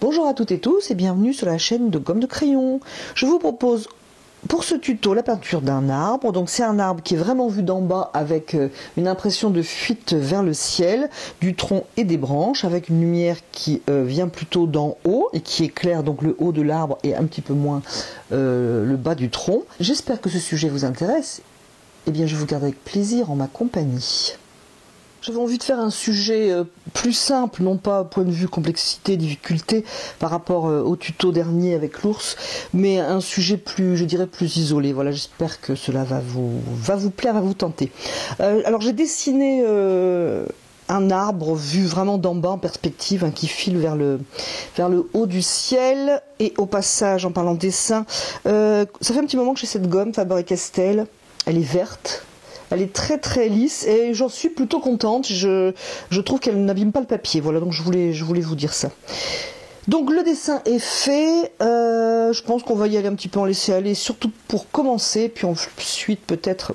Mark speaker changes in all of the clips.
Speaker 1: Bonjour à toutes et tous et bienvenue sur la chaîne de Gomme de Crayon. Je vous propose pour ce tuto la peinture d'un arbre. Donc c'est un arbre qui est vraiment vu d'en bas avec une impression de fuite vers le ciel, du tronc et des branches, avec une lumière qui vient plutôt d'en haut et qui éclaire donc le haut de l'arbre et un petit peu moins le bas du tronc. J'espère que ce sujet vous intéresse. Eh bien je vous garde avec plaisir en ma compagnie. J'avais envie de faire un sujet plus simple, non pas au point de vue complexité, difficulté par rapport au tuto dernier avec l'ours, mais un sujet plus, je dirais, plus isolé. Voilà, j'espère que cela va vous plaire, va vous tenter. Alors j'ai dessiné un arbre vu vraiment d'en bas en perspective, qui file vers le haut du ciel. Et au passage, en parlant de dessin, ça fait un petit moment que j'ai cette gomme Faber-Castell, elle est verte. Elle est très très lisse et j'en suis plutôt contente. Je trouve qu'elle n'abîme pas le papier. Voilà, donc je voulais vous dire ça. Donc le dessin est fait. Je pense qu'on va y aller un petit peu en laisser aller, surtout pour commencer. Puis ensuite peut-être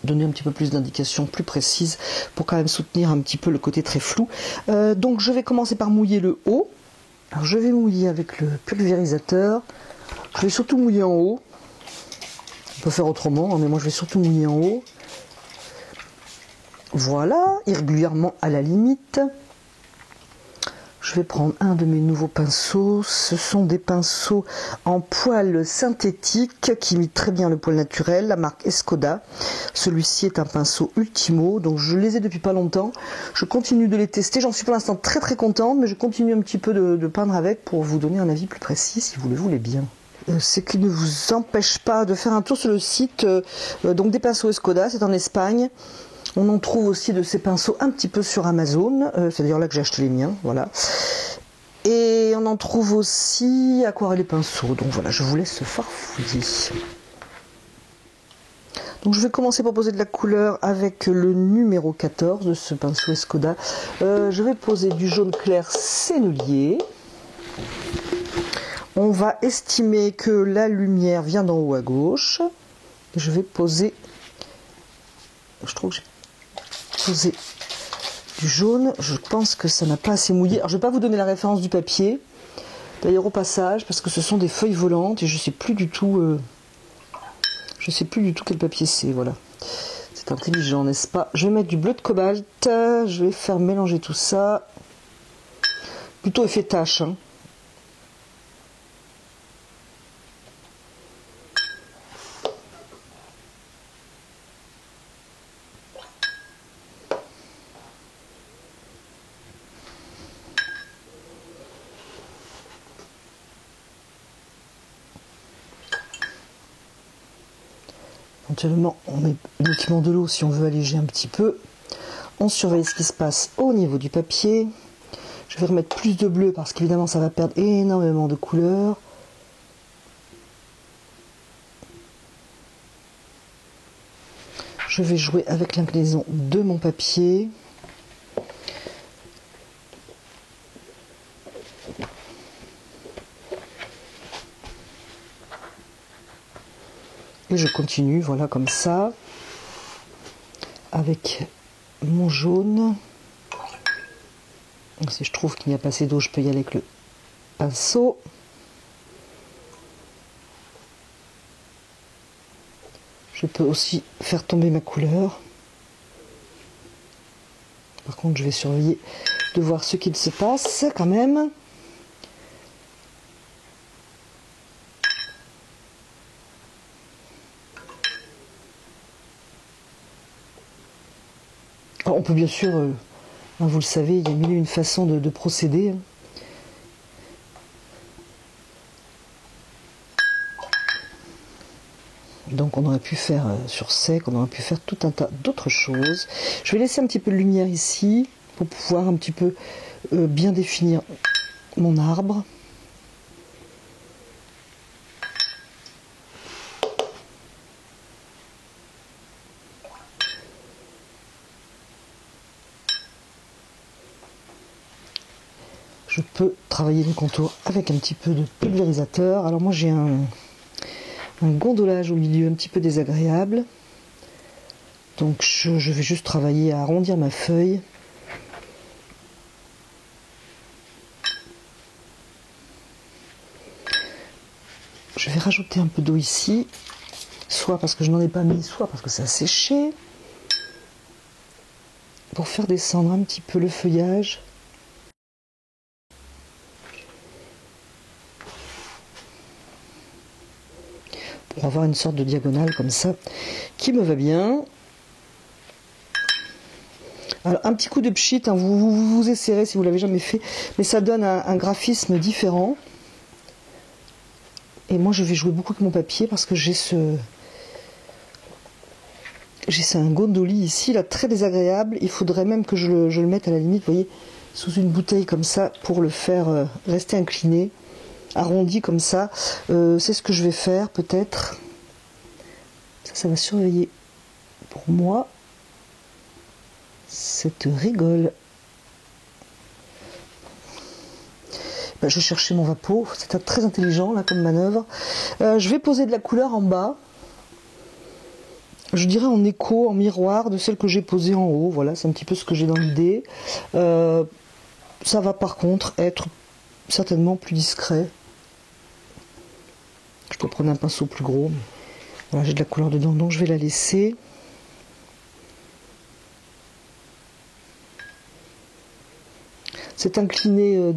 Speaker 1: donner un petit peu plus d'indications plus précises pour quand même soutenir un petit peu le côté très flou. Donc je vais commencer par mouiller le haut. Alors je vais mouiller avec le pulvérisateur. Je vais surtout mouiller en haut. On peut faire autrement, mais moi je vais surtout mouiller en haut. Voilà, irrégulièrement à la limite. Je vais prendre un de mes nouveaux pinceaux. Ce sont des pinceaux en poil synthétique qui imitent très bien le poil naturel, la marque Escoda. Celui-ci est un pinceau Ultimo, donc je les ai depuis pas longtemps. Je continue de les tester, j'en suis pour l'instant très très contente, mais je continue un petit peu de peindre avec pour vous donner un avis plus précis si vous le voulez bien. Ce qui ne vous empêche pas de faire un tour sur le site donc des pinceaux Escoda, c'est en Espagne. On en trouve aussi de ces pinceaux un petit peu sur Amazon, c'est d'ailleurs là que j'ai acheté les miens, voilà. Et on en trouve aussi aquarelle et pinceaux, donc voilà, je vous laisse farfouiller. Donc je vais commencer par poser de la couleur avec le numéro 14 de ce pinceau Escoda. Je vais poser du jaune clair sennelier. On va estimer que la lumière vient d'en haut à gauche. Je vais poser, je trouve que j'ai posé du jaune. Je pense que ça n'a pas assez mouillé. Alors je ne vais pas vous donner la référence du papier, d'ailleurs au passage, parce que ce sont des feuilles volantes et je ne sais plus du tout, quel papier c'est. Voilà, c'est intelligent, n'est-ce pas? Je vais mettre du bleu de cobalt. Je vais faire mélanger tout ça. Plutôt effet tache. Éventuellement, on met uniquement de l'eau si on veut alléger un petit peu. On surveille ce qui se passe au niveau du papier. Je vais remettre plus de bleu parce qu'évidemment ça va perdre énormément de couleurs. Je vais jouer avec l'inclinaison de mon papier. Et je continue, voilà, comme ça, avec mon jaune. Si je trouve qu'il n'y a pas assez d'eau, je peux y aller avec le pinceau. Je peux aussi faire tomber ma couleur. Par contre, je vais surveiller de voir ce qu'il se passe quand même. Alors, on peut bien sûr, vous le savez, il y a mille et une façons de procéder. Donc on aurait pu faire sur sec, on aurait pu faire tout un tas d'autres choses. Je vais laisser un petit peu de lumière ici pour pouvoir un petit peu bien définir mon arbre. Je peux travailler le contour avec un petit peu de pulvérisateur. Alors moi j'ai un gondolage au milieu un petit peu désagréable. Donc je vais juste travailler à arrondir ma feuille. Je vais rajouter un peu d'eau ici, soit parce que je n'en ai pas mis, soit parce que ça a séché, pour faire descendre un petit peu le feuillage. Pour avoir une sorte de diagonale comme ça, qui me va bien. Alors, un petit coup de pchit, hein, vous essayerez si vous l'avez jamais fait, mais ça donne un graphisme différent. Et moi, je vais jouer beaucoup avec mon papier parce que j'ai un gondoli ici, là, très désagréable. Il faudrait même que je le mette à la limite, vous voyez, sous une bouteille comme ça, pour le faire rester incliné, arrondi comme ça. C'est ce que je vais faire, peut-être. Ça va surveiller pour moi cette rigole. Ben, je vais chercher mon vapeau, c'est très intelligent là comme manœuvre. Je vais poser de la couleur en bas. Je dirais en écho, en miroir de celle que j'ai posée en haut. Voilà, c'est un petit peu ce que j'ai dans l'idée. Ça va par contre être certainement plus discret. Je peux prendre un pinceau plus gros. Mais voilà, j'ai de la couleur dedans, donc je vais la laisser. C'est incliné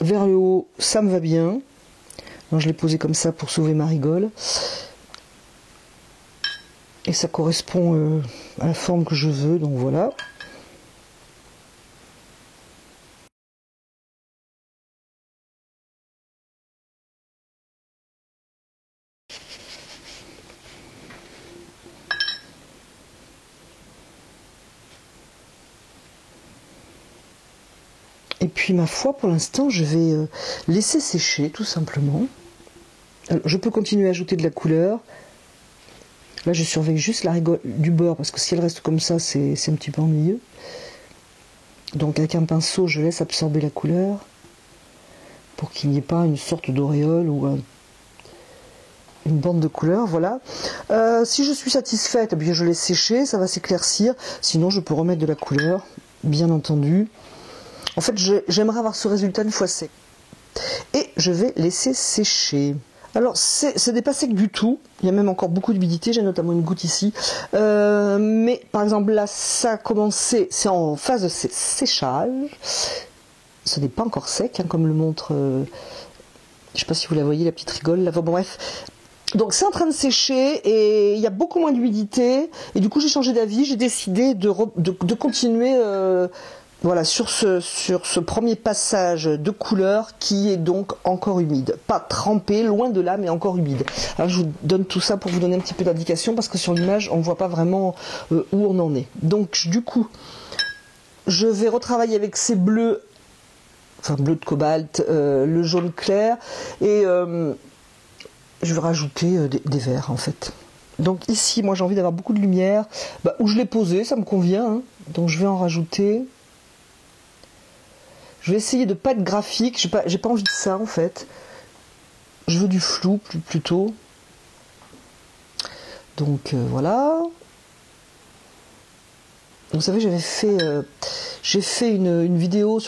Speaker 1: vers le haut, ça me va bien. Alors, je l'ai posé comme ça pour sauver ma rigole. Et ça correspond à la forme que je veux, donc voilà. Et puis ma foi, pour l'instant, je vais laisser sécher tout simplement. Alors, je peux continuer à ajouter de la couleur. Là, je surveille juste la rigole du bord parce que si elle reste comme ça, c'est un petit peu ennuyeux. Donc avec un pinceau, je laisse absorber la couleur pour qu'il n'y ait pas une sorte d'auréole ou une bande de couleur. Voilà. Si je suis satisfaite, eh bien, je laisse sécher, ça va s'éclaircir. Sinon, je peux remettre de la couleur, bien entendu. En fait, j'aimerais avoir ce résultat une fois sec. Et je vais laisser sécher. Alors, ce n'est pas sec du tout. Il y a même encore beaucoup d'humidité. J'ai notamment une goutte ici. Mais, par exemple, là, ça a commencé. C'est en phase de séchage. Ce n'est pas encore sec, hein, comme le montre... je ne sais pas si vous la voyez, la petite rigole. Là. Bon, bref. Donc, c'est en train de sécher et il y a beaucoup moins d'humidité. Et du coup, j'ai changé d'avis. J'ai décidé de continuer... Voilà, sur ce premier passage de couleur qui est donc encore humide. Pas trempé, loin de là, mais encore humide. Alors je vous donne tout ça pour vous donner un petit peu d'indication parce que sur l'image, on ne voit pas vraiment où on en est. Donc du coup, je vais retravailler avec ces bleus, enfin bleu de cobalt, le jaune clair, et je vais rajouter des verts en fait. Donc ici, moi j'ai envie d'avoir beaucoup de lumière. Où je l'ai posé, ça me convient. Hein. Donc je vais en rajouter. Je vais essayer de ne pas être graphique, j'ai pas envie de ça en fait. Je veux du flou plutôt. Donc voilà. Vous savez, j'ai fait une vidéo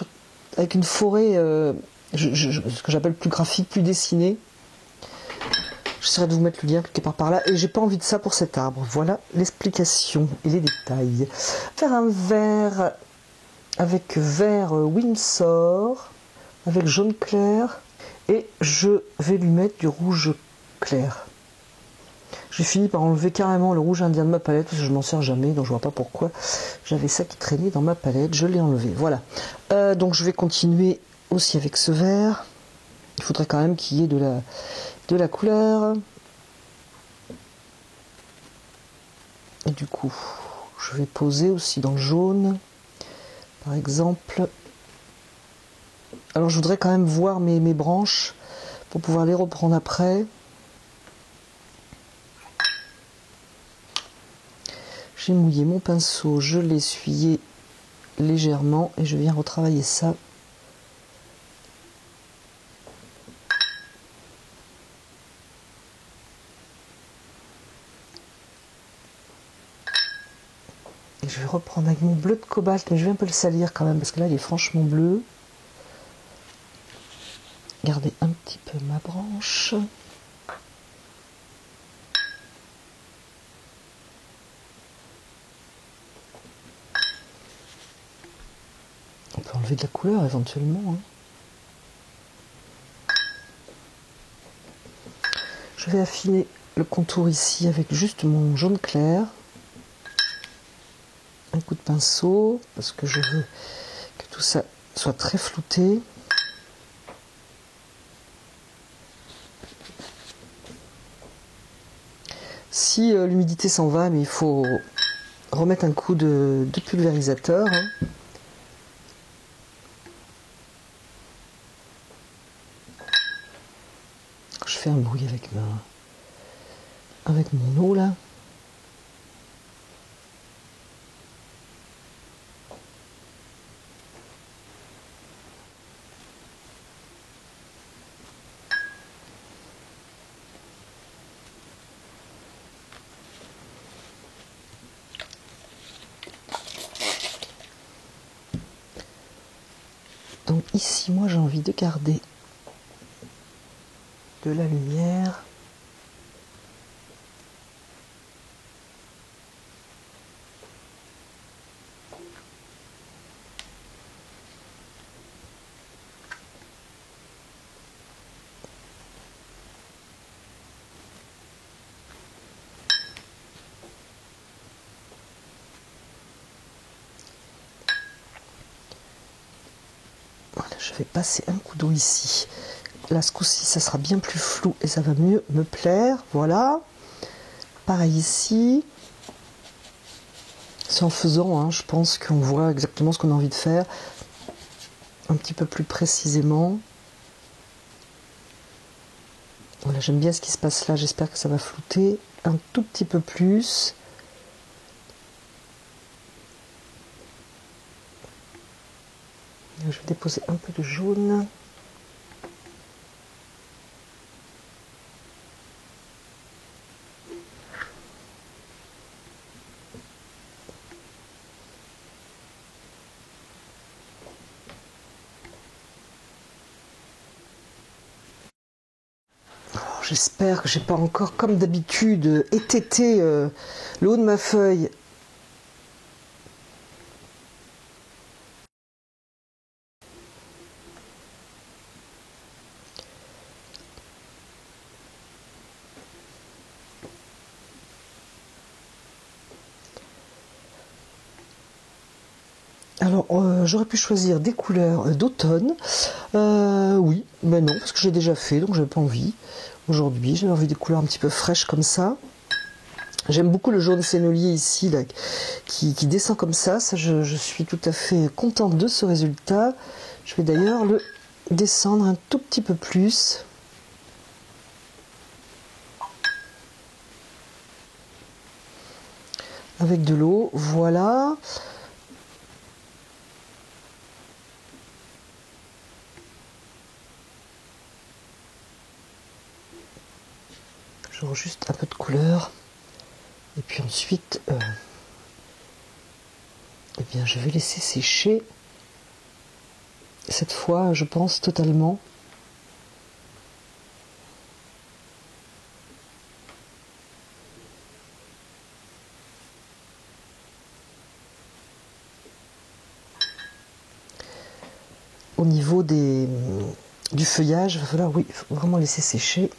Speaker 1: avec une forêt, ce que j'appelle plus graphique, plus dessinée. J'essaierai de vous mettre le lien quelque part par là. Et j'ai pas envie de ça pour cet arbre. Voilà l'explication et les détails. Faire un vert avec vert Windsor, avec jaune clair, et je vais lui mettre du rouge clair. J'ai fini par enlever carrément le rouge indien de ma palette, parce que je m'en sers jamais, donc je vois pas pourquoi. J'avais ça qui traînait dans ma palette, je l'ai enlevé, voilà. Donc je vais continuer aussi avec ce vert. Il faudrait quand même qu'il y ait de la couleur. Et du coup, je vais poser aussi dans le jaune. Par exemple, alors je voudrais quand même voir mes branches pour pouvoir les reprendre après. J'ai mouillé mon pinceau, je l'ai essuyé légèrement et je viens retravailler ça. Et je vais reprendre avec mon bleu de cobalt, mais je vais un peu le salir quand même parce que là il est franchement bleu. Regardez un petit peu ma branche. enlever de la couleur éventuellement. Hein. Je vais affiner le contour ici avec juste mon jaune clair. Un coup de pinceau parce que je veux que tout ça soit très flouté. Si l'humidité s'en va, mais il faut remettre un coup de pulvérisateur. Hein. Je fais un bruit avec mon eau là. Donc ici, moi j'ai envie de garder de la lumière. Voilà, je vais passer un coup d'eau ici. Là, ce coup-ci, ça sera bien plus flou et ça va mieux me plaire. Voilà. Pareil ici. C'est en faisant, hein, je pense qu'on voit exactement ce qu'on a envie de faire. Un petit peu plus précisément. Voilà, j'aime bien ce qui se passe là. J'espère que ça va flouter un tout petit peu plus. Je vais déposer un peu de jaune. J'espère que j'ai pas encore, comme d'habitude, étêté le haut de ma feuille. Alors, j'aurais pu choisir des couleurs d'automne. Oui, mais non, parce que j'ai déjà fait, donc j'avais pas envie. Aujourd'hui, j'avais envie des couleurs un petit peu fraîches comme ça. J'aime beaucoup le jaune sénolier ici, là, qui descend comme ça. Je suis tout à fait contente de ce résultat. Je vais d'ailleurs le descendre un tout petit peu plus. Avec de l'eau, voilà. Genre juste un peu de couleur. Et puis ensuite, eh bien, je vais laisser sécher. Cette fois, je pense totalement. Au niveau du feuillage, il va falloir, oui, faut vraiment laisser sécher.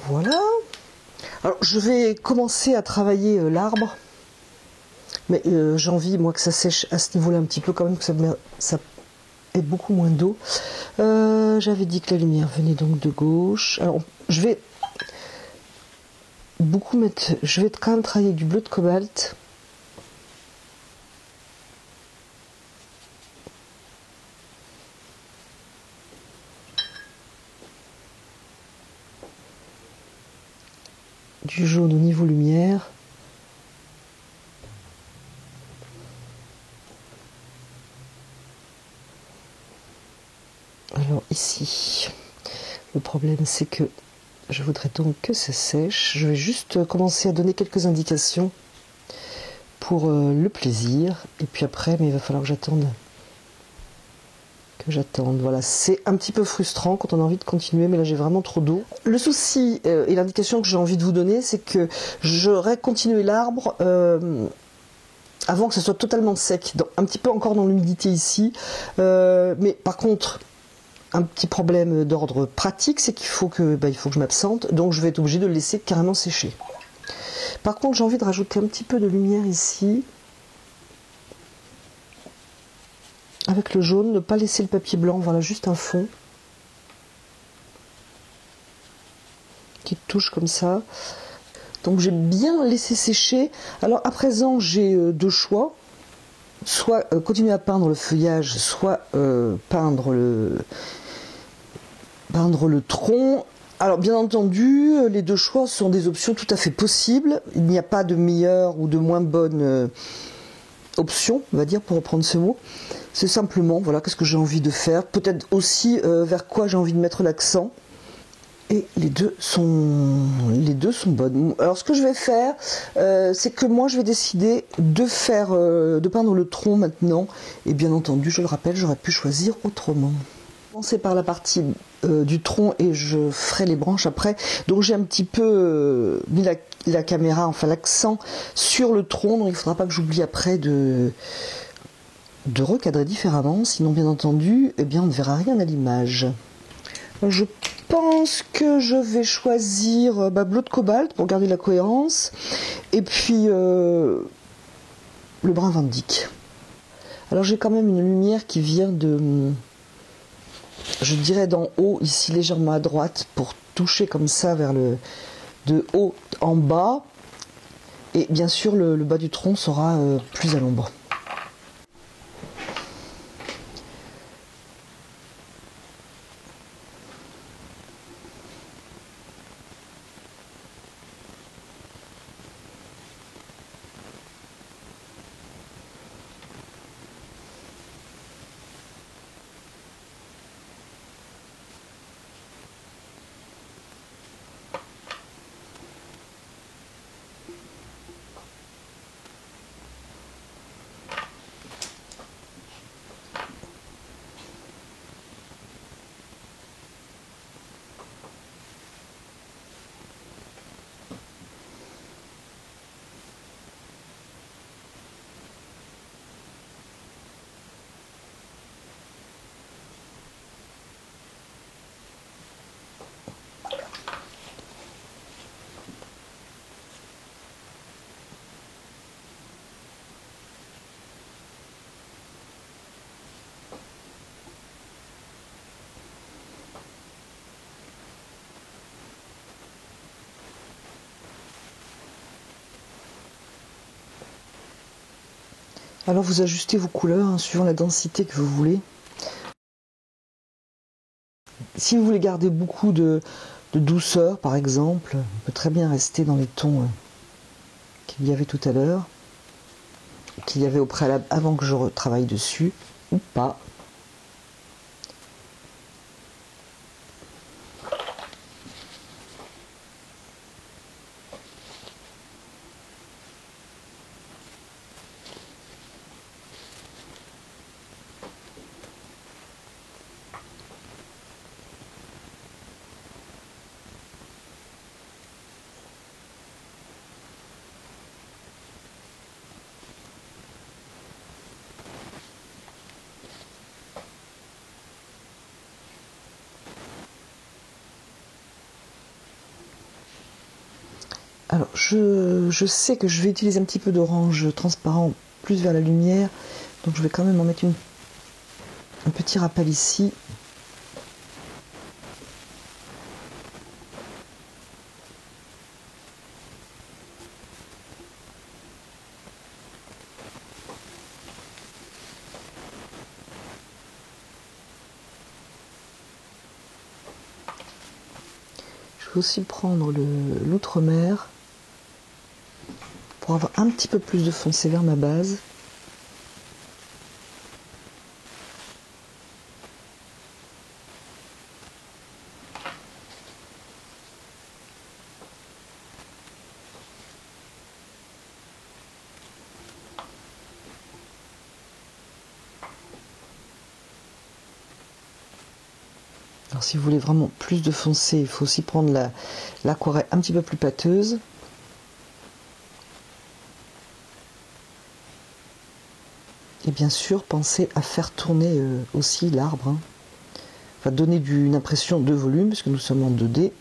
Speaker 1: Voilà. Alors, je vais commencer à travailler l'arbre. Mais j'ai envie, moi, que ça sèche à ce niveau-là un petit peu quand même, que ça ait beaucoup moins d'eau. J'avais dit que la lumière venait donc de gauche. Alors, je vais quand même travailler avec du bleu de cobalt. Du jaune au niveau lumière. Alors ici, le problème c'est que je voudrais donc que ça sèche. Je vais juste commencer à donner quelques indications pour le plaisir. Et puis après, mais il va falloir que j'attende. Voilà, c'est un petit peu frustrant quand on a envie de continuer, mais là j'ai vraiment trop d'eau. Le souci et l'indication que j'ai envie de vous donner, c'est que j'aurais continué l'arbre avant que ce soit totalement sec, un petit peu encore dans l'humidité ici. Mais par contre, un petit problème d'ordre pratique, c'est qu'il faut que je m'absente, donc je vais être obligée de le laisser carrément sécher. Par contre, j'ai envie de rajouter un petit peu de lumière ici. Avec le jaune, ne pas laisser le papier blanc, voilà, juste un fond. Petite touche comme ça. Donc j'ai bien laissé sécher. Alors à présent, j'ai deux choix. Soit continuer à peindre le feuillage, soit peindre le tronc. Alors bien entendu, les deux choix sont des options tout à fait possibles. Il n'y a pas de meilleure ou de moins bonne option, on va dire, pour reprendre ce mot. C'est simplement, voilà, qu'est-ce que j'ai envie de faire. Peut-être aussi vers quoi j'ai envie de mettre l'accent. Et les deux sont bonnes. Alors ce que je vais faire, c'est que moi je vais décider de peindre le tronc maintenant. Et bien entendu, je le rappelle, j'aurais pu choisir autrement. Je vais commencer par la partie du tronc et je ferai les branches après. Donc j'ai un petit peu mis la caméra, enfin l'accent sur le tronc. Donc il ne faudra pas que j'oublie après de recadrer différemment. Sinon bien entendu, eh bien, on ne verra rien à l'image. Je pense que je vais choisir bleu de cobalt pour garder la cohérence et puis le brun Van Dyck. Alors j'ai quand même une lumière qui vient je dirais d'en haut, ici légèrement à droite, pour toucher comme ça de haut en bas, et bien sûr le bas du tronc sera plus à l'ombre. Alors vous ajustez vos couleurs suivant la densité que vous voulez. Si vous voulez garder beaucoup de douceur par exemple, on peut très bien rester dans les tons qu'il y avait tout à l'heure, qu'il y avait au préalable avant que je retravaille dessus, ou pas. Alors, je sais que je vais utiliser un petit peu d'orange transparent plus vers la lumière, donc je vais quand même en mettre un petit rappel ici. Je vais aussi prendre l'outre-mer pour avoir un petit peu plus de foncé vers ma base. Alors si vous voulez vraiment plus de foncé, il faut aussi prendre l'aquarelle un petit peu plus pâteuse. Et bien sûr, pensez à faire tourner aussi l'arbre. Hein. Enfin, donner une impression de volume, puisque nous sommes en 2D.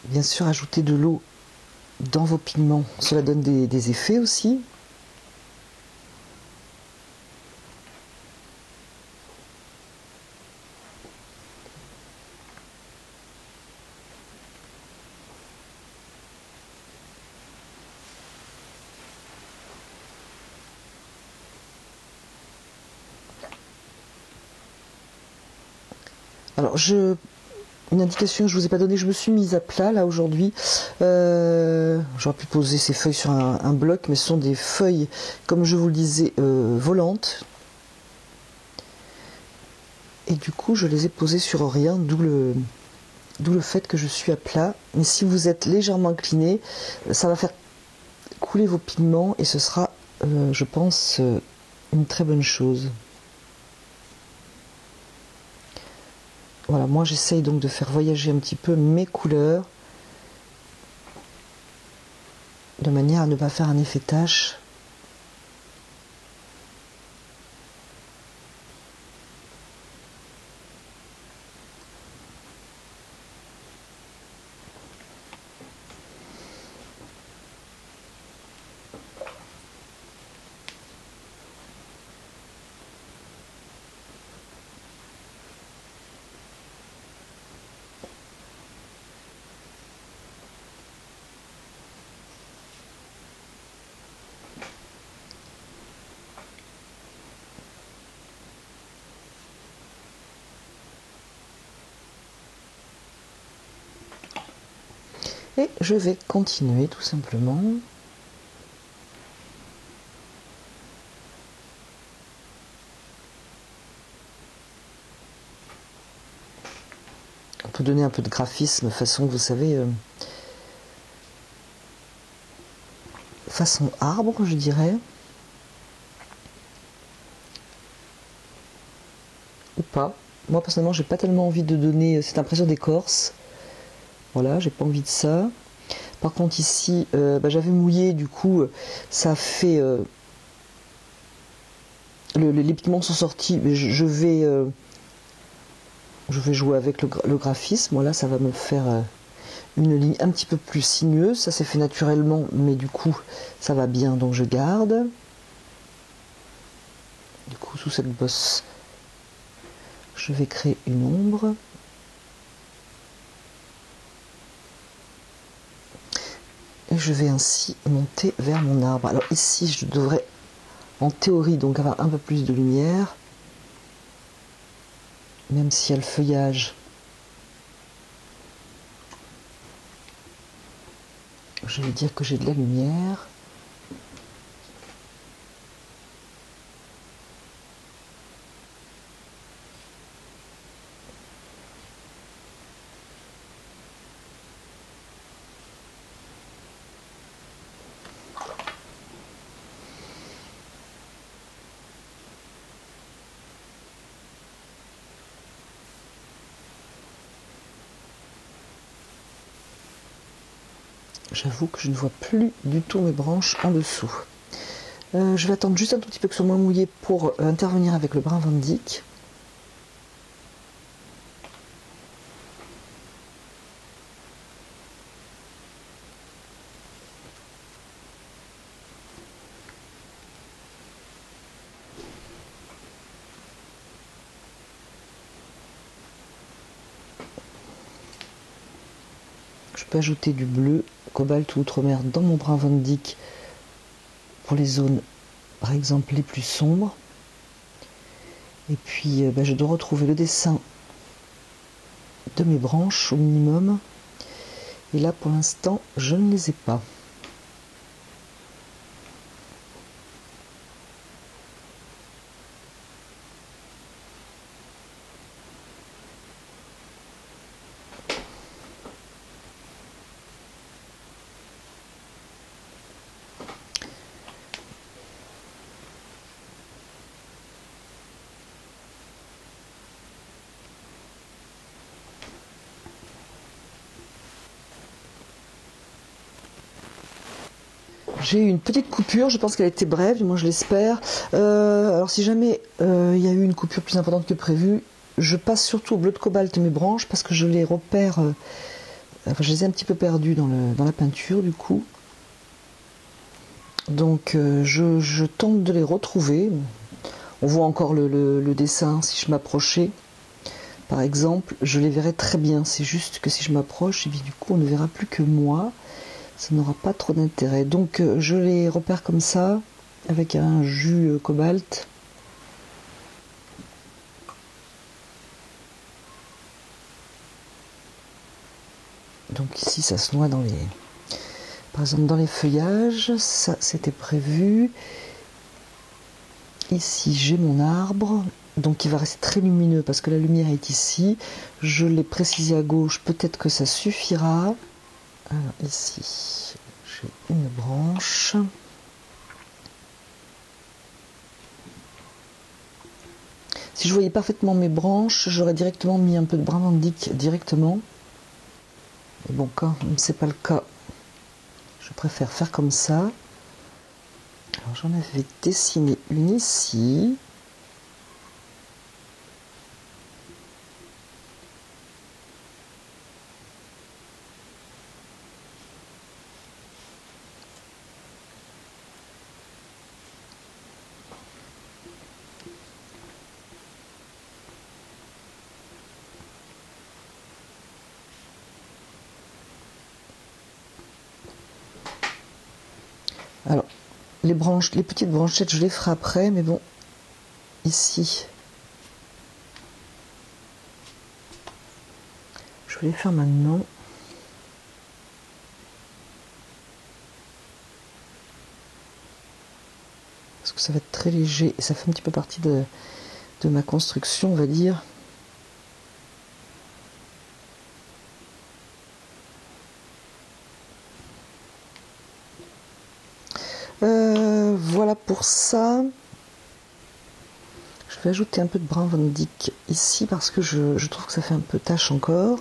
Speaker 1: Bien sûr, ajouter de l'eau dans vos pigments, cela donne des effets aussi. Alors, une indication que je ne vous ai pas donnée, je me suis mise à plat là aujourd'hui. J'aurais pu poser ces feuilles sur un bloc, mais ce sont des feuilles, comme je vous le disais, volantes. Et du coup, je les ai posées sur rien, d'où le fait que je suis à plat. Mais si vous êtes légèrement incliné, ça va faire couler vos pigments et ce sera, je pense, une très bonne chose. Voilà, moi j'essaye donc de faire voyager un petit peu mes couleurs de manière à ne pas faire un effet tache. Et je vais continuer tout simplement. On peut donner un peu de graphisme, façon, vous savez, façon arbre, je dirais. Ou pas. Moi personnellement, j'ai pas tellement envie de donner cette impression d'écorce. Voilà, j'ai pas envie de ça. Par contre ici, j'avais mouillé, du coup, ça a fait... les pigments sont sortis, mais je vais jouer avec le graphisme. Voilà, ça va me faire une ligne un petit peu plus sinueuse. Ça s'est fait naturellement, mais du coup, ça va bien, donc je garde. Du coup, sous cette bosse, je vais créer une ombre. Et je vais ainsi monter vers mon arbre. Alors ici, je devrais, en théorie, donc avoir un peu plus de lumière. Même s'il y a le feuillage. Je vais dire que j'ai de la lumière. J'avoue que je ne vois plus du tout mes branches en dessous. Je vais attendre juste un tout petit peu que ce soit moins mouillé pour intervenir avec le brin Van Dyck. Je peux ajouter du bleu, cobalt ou outre-mer dans mon brin Van Dyck pour les zones, par exemple, les plus sombres. Et puis, je dois retrouver le dessin de mes branches au minimum. Et là, pour l'instant, je ne les ai pas. J'ai eu une petite coupure, je pense qu'elle était brève, du moins je l'espère. Alors si jamais il y a eu une coupure plus importante que prévu, je passe surtout au bleu de cobalt mes branches parce que je les repère, je les ai un petit peu perdues dans la peinture du coup. Donc je tente de les retrouver. On voit encore le dessin si je m'approchais. Par exemple, je les verrai très bien, c'est juste que si je m'approche, et bien du coup on ne verra plus que moi. Ça n'aura pas trop d'intérêt. Donc je les repère comme ça, avec un jus cobalt. Donc ici ça se noie par exemple dans les feuillages, ça c'était prévu. Ici j'ai mon arbre, donc il va rester très lumineux parce que la lumière est ici. Je l'ai précisé à gauche, peut-être que ça suffira. Alors ici j'ai une branche. Si je voyais parfaitement mes branches, j'aurais directement mis un peu de brin Van Dyck directement. Mais bon, quand c'est pas le cas, je préfère faire comme ça. Alors j'en avais dessiné une ici. Alors, les petites branchettes, je les ferai après, mais bon, ici, je vais les faire maintenant. Parce que ça va être très léger et ça fait un petit peu partie de ma construction, on va dire. Voilà pour ça. Je vais ajouter un peu de brin Van Dyck ici parce que je trouve que ça fait un peu tache encore.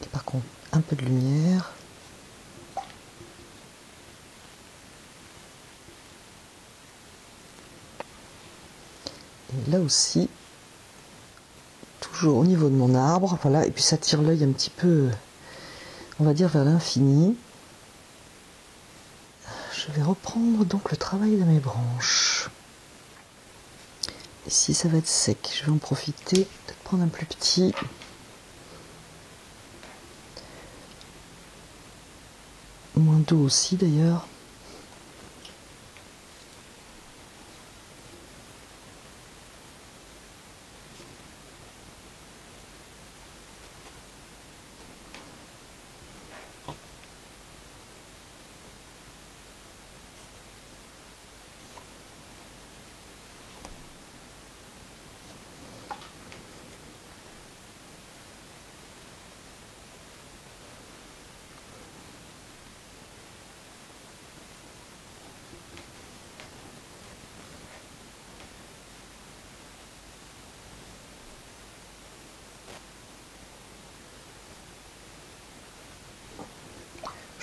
Speaker 1: Et par contre, un peu de lumière. Et là aussi, toujours au niveau de mon arbre, voilà, et puis ça tire l'œil un petit peu, on va dire, vers l'infini. Je vais reprendre donc le travail de mes branches. Ici ça va être sec, je vais en profiter, peut-être prendre un plus petit. Moins d'eau aussi d'ailleurs.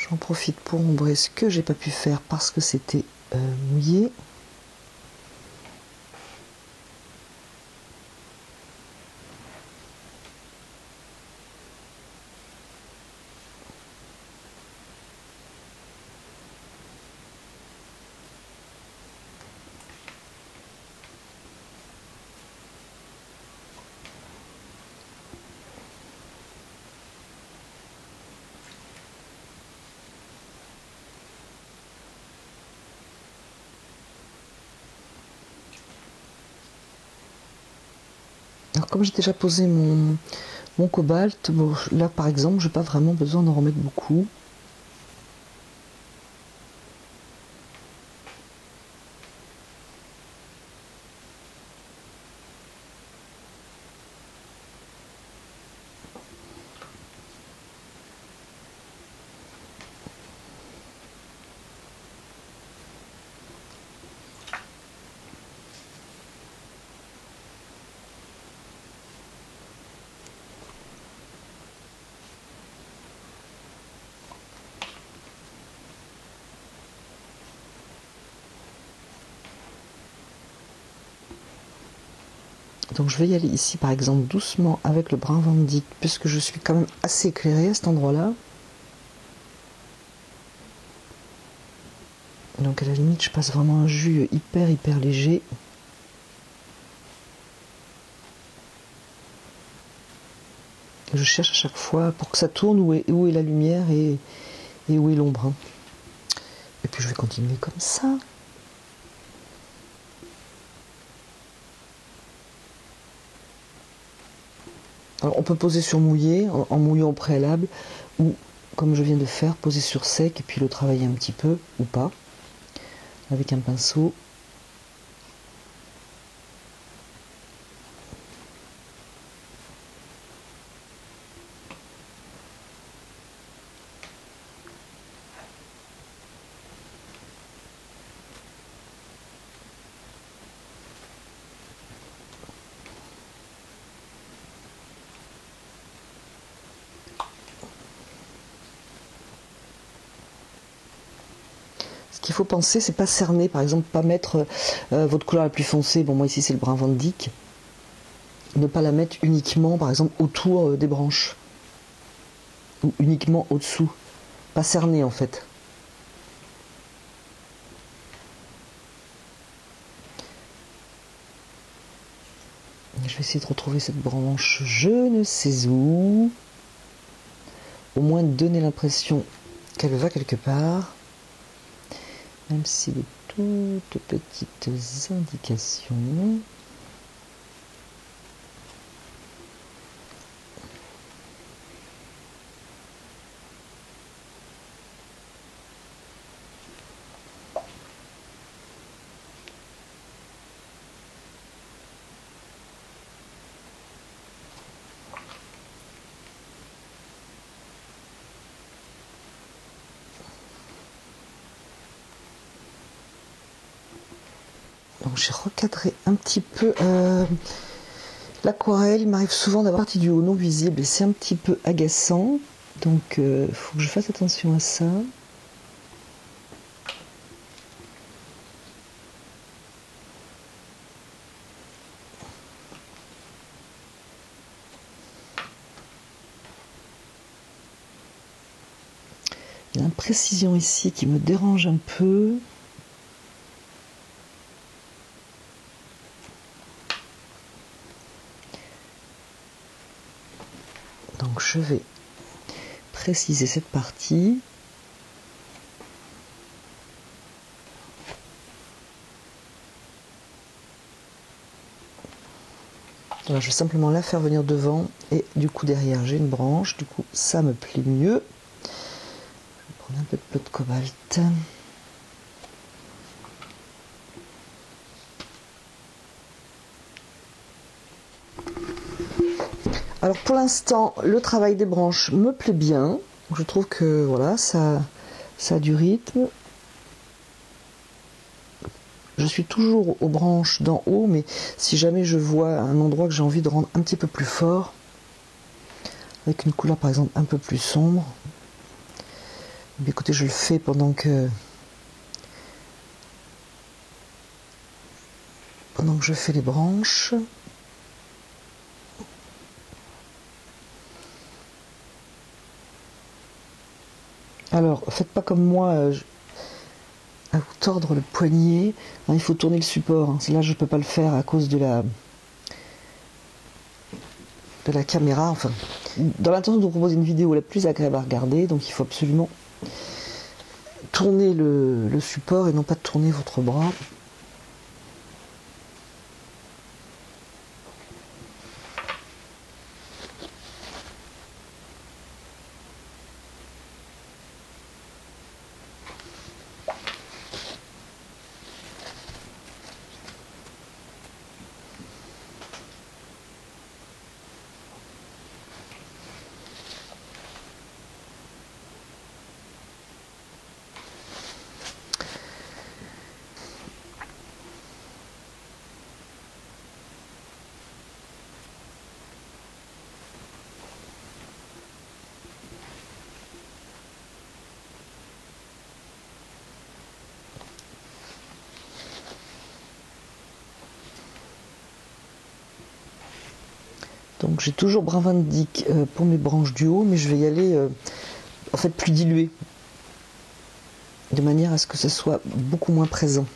Speaker 1: J'en profite pour ombrer ce que j'ai pas pu faire parce que c'était mouillé. Alors comme j'ai déjà posé mon cobalt, bon, là par exemple, j'ai pas vraiment besoin d'en remettre beaucoup. Donc je vais y aller ici par exemple doucement avec le brun Van Dyck, puisque je suis quand même assez éclairée à cet endroit-là. Donc à la limite je passe vraiment un jus hyper léger. Je cherche à chaque fois pour que ça tourne où est la lumière et où est l'ombre. Et puis je vais continuer comme ça. Alors on peut poser sur mouillé, en mouillant au préalable, ou comme je viens de faire, poser sur sec et puis le travailler un petit peu, ou pas, avec un pinceau. Ce qu'il faut penser, c'est pas cerner, par exemple, pas mettre votre couleur la plus foncée, bon moi ici c'est le brun Van Dyck, ne pas la mettre uniquement, par exemple, autour des branches, ou uniquement au-dessous, pas cerner en fait. Je vais essayer de retrouver cette branche je ne sais où, au moins donner l'impression qu'elle va quelque part. Même si de toutes petites indications. Donc j'ai recadré un petit peu l'aquarelle. Il m'arrive souvent d'avoir partie du haut non visible et c'est un petit peu agaçant. Donc il faut que je fasse attention à ça. Il y a une imprécision ici qui me dérange un peu. Donc je vais préciser cette partie. Alors je vais simplement la faire venir devant et du coup derrière j'ai une branche, du coup ça me plaît mieux. Je vais prendre un peu de cobalt. Alors pour l'instant, le travail des branches me plaît bien. Je trouve que voilà, ça a du rythme. Je suis toujours aux branches d'en haut, mais si jamais je vois un endroit que j'ai envie de rendre un petit peu plus fort, avec une couleur par exemple un peu plus sombre, mais écoutez, je le fais pendant que je fais les branches. Alors, faites pas comme moi à vous tordre le poignet. Hein, il faut tourner le support. Hein. Là, je peux pas le faire à cause de la caméra. Enfin, dans l'intention de vous proposer une vidéo la plus agréable à regarder, donc il faut absolument tourner le support et non pas tourner votre bras. Donc j'ai toujours Brun Vindic pour mes branches du haut, mais je vais y aller en fait plus dilué, de manière à ce que ce soit beaucoup moins présent.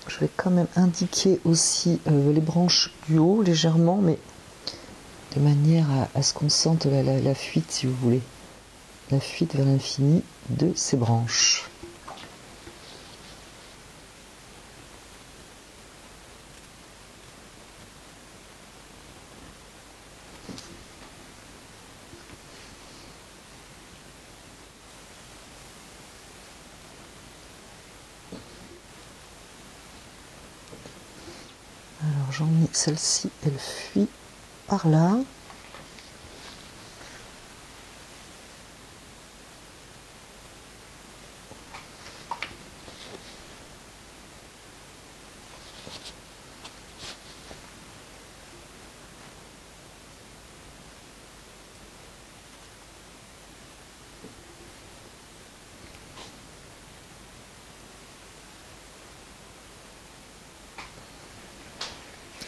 Speaker 1: Je vais quand même indiquer aussi les branches du haut légèrement, mais de manière à ce qu'on sente la fuite, si vous voulez, la fuite vers l'infini de ces branches. Alors j'en ai celle-ci, elle fuit par là.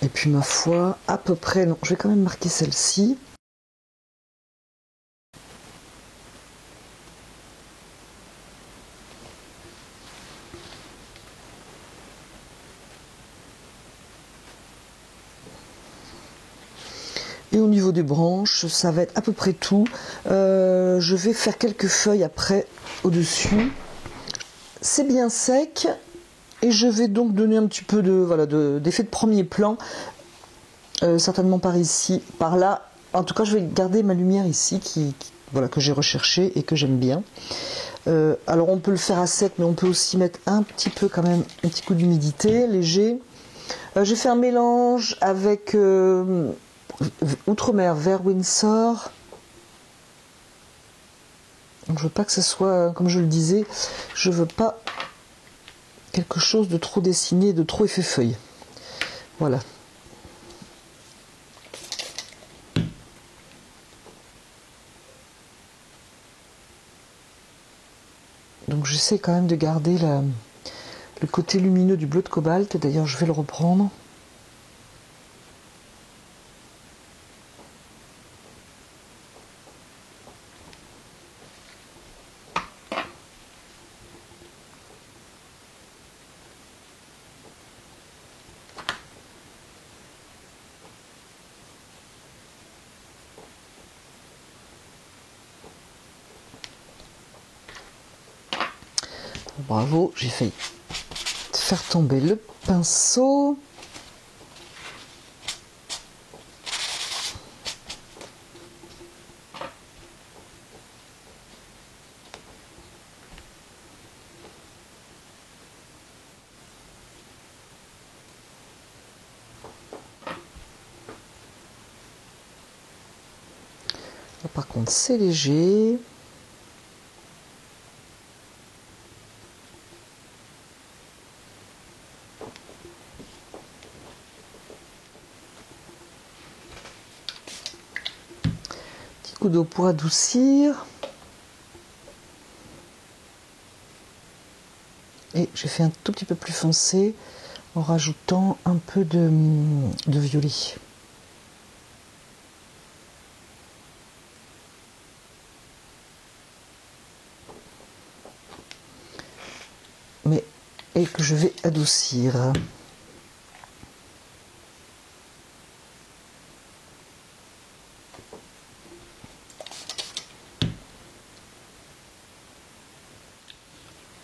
Speaker 1: Et puis ma foi, à peu près, non, je vais quand même marquer celle-ci. Et au niveau des branches, ça va être à peu près tout. Je vais faire quelques feuilles après au-dessus. C'est bien sec. Et je vais donc donner un petit peu d'effet de premier plan. Certainement par ici, par là. En tout cas, je vais garder ma lumière ici que j'ai recherchée et que j'aime bien. Alors on peut le faire à sec, mais on peut aussi mettre un petit peu quand même, un petit coup d'humidité léger. J'ai fait un mélange avec Outremer vert Windsor. Donc, je veux pas que ce soit, comme je le disais, je veux pas quelque chose de trop dessiné, de trop effet feuille. Voilà. Donc j'essaie quand même de garder le côté lumineux du bleu de cobalt. D'ailleurs, je vais le reprendre. Bravo, j'ai failli faire tomber le pinceau. Là, par contre, c'est léger. Coup d'eau pour adoucir. Et j'ai fait un tout petit peu plus foncé en rajoutant un peu de violet. Et que je vais adoucir.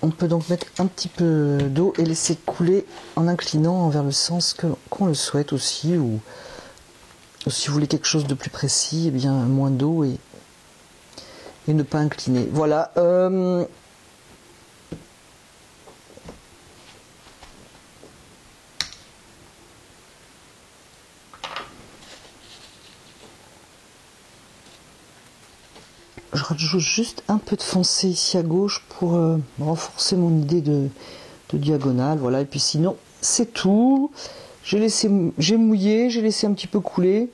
Speaker 1: On peut donc mettre un petit peu d'eau et laisser couler en inclinant vers le sens qu'on le souhaite aussi, ou si vous voulez quelque chose de plus précis, eh bien moins d'eau et et ne pas incliner. Voilà. Je rajoute juste un peu de foncé ici à gauche pour renforcer mon idée de diagonale. Voilà, et puis sinon, c'est tout. J'ai mouillé, j'ai laissé un petit peu couler.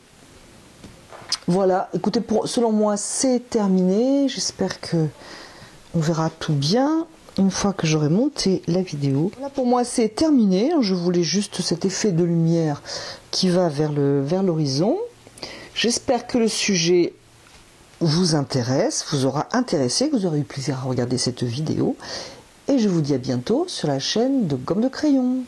Speaker 1: Voilà, écoutez, selon moi, c'est terminé. J'espère que on verra tout bien une fois que j'aurai monté la vidéo. Voilà, pour moi, c'est terminé. Je voulais juste cet effet de lumière qui va vers l'horizon. J'espère que le sujet vous intéresse, vous aura intéressé, que vous aurez eu plaisir à regarder cette vidéo. Et je vous dis à bientôt sur la chaîne de Gomme de Crayon.